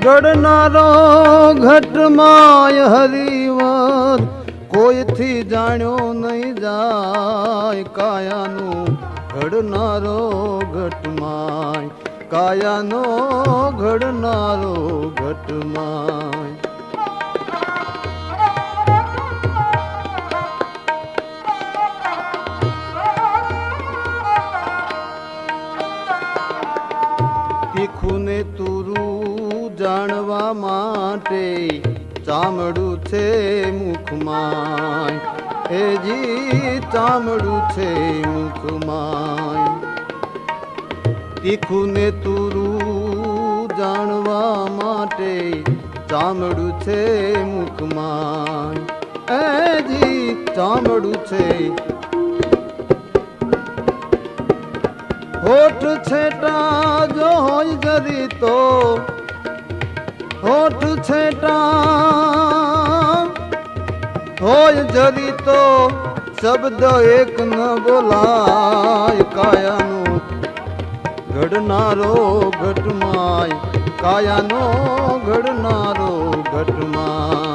ઘડનારો ઘટમાય હરિવર કોઈથી જાણ્યો નહીં જાય કાયાનું ઘડનારો ઘટમાય કાયાનો ઘડનારો ઘટમાય તીખું ને તુરું જાણવા માટે ચામડું છે મુખમાં એજી ચામડું છે મુખમાં તીખું ને તુરું જાણવા માટે ચામડું છે મુખમાં એજી ચામડું છે હોઠ છેટા જો હોય જરી તો હોઠ છેટા હોય જરી તો શબ્દ એક ન બોલાય કાયાનો ઘડનારો ઘટમાય કાયાનો ઘડનારો ઘટમાય